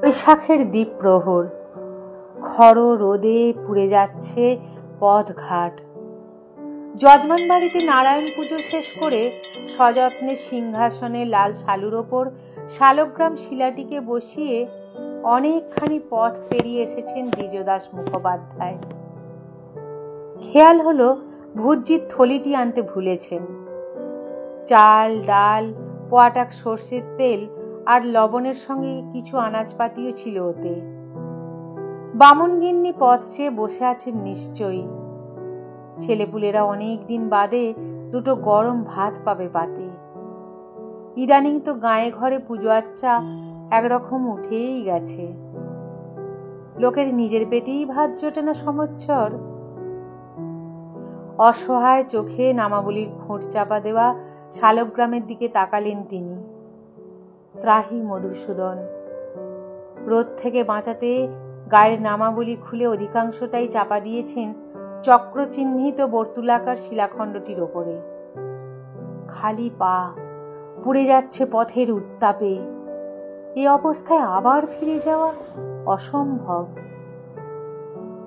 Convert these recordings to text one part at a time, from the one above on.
বৈশাখের দ্বীপ্রহর, খর রোদে পুড়ে যাচ্ছে পথঘাট। যজমান বাড়িতে নারায়ণ পুজো শেষ করে সযত্নে সিংহাসনে লাল শালুর ওপর শালগ্রাম শিলাটিকে বসিয়ে অনেকখানি পথ পেরিয়ে এসেছেন দ্বিজদাস মুখোপাধ্যায়। খেয়াল হলো ভুজ্জির থলিটি আনতে ভুলেছেন। চাল, ডাল, পোয়াটাক সর্ষের তেল আর লবণের সঙ্গে কিছু আনাজপাতিও ছিল ওতে। বামুনগিন্নি পথ চেয়ে বসে আছেন নিশ্চয়ই। ছেলেপুলেরা অনেক দিন বাদে দুটো গরম ভাত পাবে পাতে। ইদানিং তো গায়ে ঘরে পুজো আচ্চা একরকম উঠেই গেছে। লোকের নিজের পেটেই ভাত জোটে না সমচ্ছর। অসহায় চোখে নামাবলির খোঁট চাপা দেওয়া শালগ্রামের দিকে তাকালেন তিনি। ত্রাহি মধুসূদন। রোদ থেকে বাঁচাতে গায়ের নামাবলি খুলে অধিকাংশটাই চাপা দিয়েছেন চক্রচিহ্নিত বর্তুলাকার শিলাখণ্ডটির ওপরে। খালি পা পুড়ে যাচ্ছে পথের উত্তাপে। এ অবস্থায় আবার ফিরে যাওয়া অসম্ভব।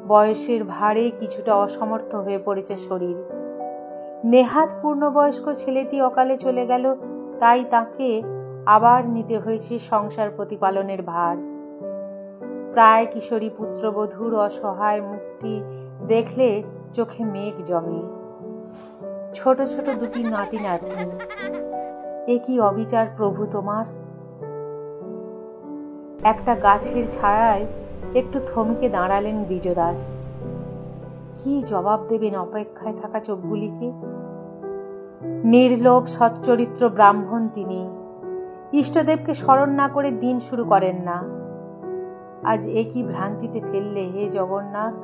বয়সের ভারে কিছুটা অসমর্থ হয়ে পড়েছে শরীর। নেহাত পূর্ণবয়স্ক ছেলেটি অকালে চলে গেল, তাই তাকে আবার নিতে হয়েছে সংসার প্রতিপালনের ভার। প্রায় কিশোরী পুত্রবধূর অসহায় মুখটি দেখলে চোখে মেঘ জমে। ছোট ছোট দুটি নাতি নাতনি, এ কি অবিচার প্রভু তোমার! একটা গাছের ছায়ায় একটু থমকে দাঁড়ালেন দ্বিজদাস। কি জবাব দেবেন অপেক্ষায় থাকা চোখগুলিকে? নির্লোভ সচ্চরিত্র ব্রাহ্মণ তিনি। ইষ্টদেবকে স্মরণ না করে দিন শুরু করেন না। আজ এ কি ভ্রান্তিতে ফেললে হে জগন্নাথ!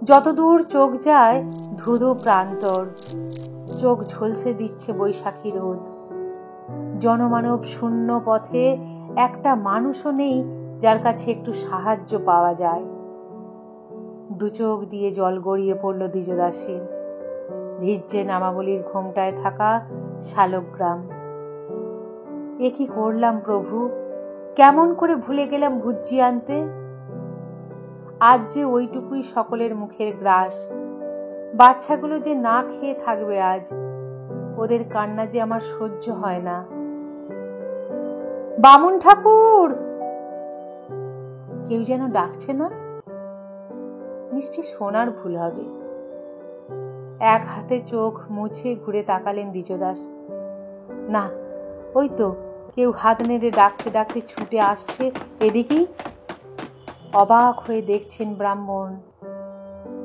যতদূর চোখ যায় ধুধু প্রান্তর, চোখ ঝলসে দিচ্ছে বৈশাখী রোদ। জনমানব শূন্য পথে একটা মানুষও নেই যার কাছে একটু সাহায্য পাওয়া যায়। দু চোখ দিয়ে জল গড়িয়ে পড়ল দ্বিজদাসের। ভিজছে নামাবলির ঘোমটায় থাকা শালগ্রাম। এ কি করলাম প্রভু! কেমন করে ভুলে গেলাম ভুজ্জি আনতে। আজ যে ওইটুকুই সকলের মুখের গ্রাস। বাচ্চাগুলো যে না খেয়ে থাকবে আজ। ওদের কান্না যে আমার সহ্য হয় না। বামুন ঠাকুর! কেউ যেন ডাকছে না। নিশ্চয় শোনার ভুল হবে। এক হাতে চোখ মুছে ঘুরে তাকালেন দ্বিজদাস। না, ওই তো কেউ হাত নেড়ে ডাকতে ডাকতে ছুটে আসছে এদিকেই। অবাক হয়ে দেখছেন ব্রাহ্মণ।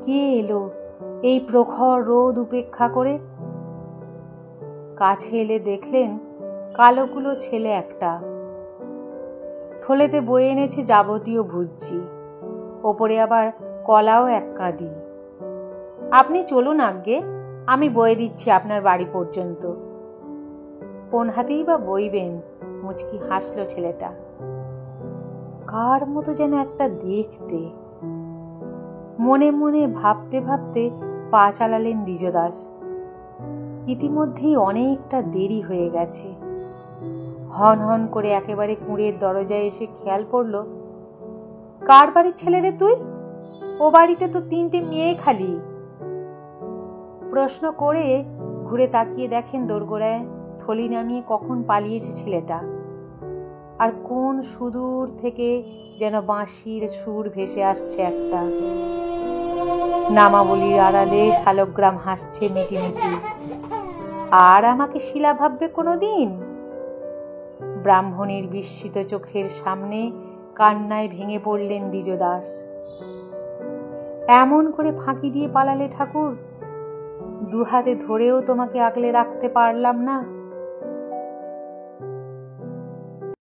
কে এলো এই প্রখর রোদ উপেক্ষা করে? কাছে এলে দেখলেন কালোকুলো ছেলে একটা। থলেতে বয়ে এনেছে যাবতীয় ভুজ্জি, ওপরে আবার কলাও এক কাঁদি। আপনি চলুন আজ্ঞে, আমি বয়ে দিচ্ছি আপনার বাড়ি পর্যন্ত। কোন হাতেই বা বইবেন? মুচকি হাসলো ছেলেটা। কার মতো যেন একটা দেখতে। মনে মনে ভাবতে ভাবতে পা চালালেন দ্বিজদাস। ইতিমধ্যেই অনেকটা দেরি হয়ে গেছে। হন হন করে একেবারে কুঁড়ের দরজায় এসে খেয়াল পড়ল, কার বাড়ির ছেলে রে তুই? ও বাড়িতে তো 3টে মেয়ে খালি। প্রশ্ন করে ঘুরে তাকিয়ে দেখেন দোরগোড়ায় থলি নামিয়ে কখন পালিয়েছে ছেলেটা। আর কোন সুদূর থেকে যেন বাঁশির সুর ভেসে আসছে একটা। নামাবলির আড়ালে শালগ্রাম হাসছে মিটিমিটি। আর আমাকে শিলা ভাববে কোনোদিন? ব্রাহ্মণের বিস্মিত চোখের সামনে কান্নায় ভেঙে পড়লেন দ্বিজদাস। এমন করে ফাঁকি দিয়ে পালালে ঠাকুর, দুহাতে ধরেও তোমাকে আগলে রাখতে পারলাম না।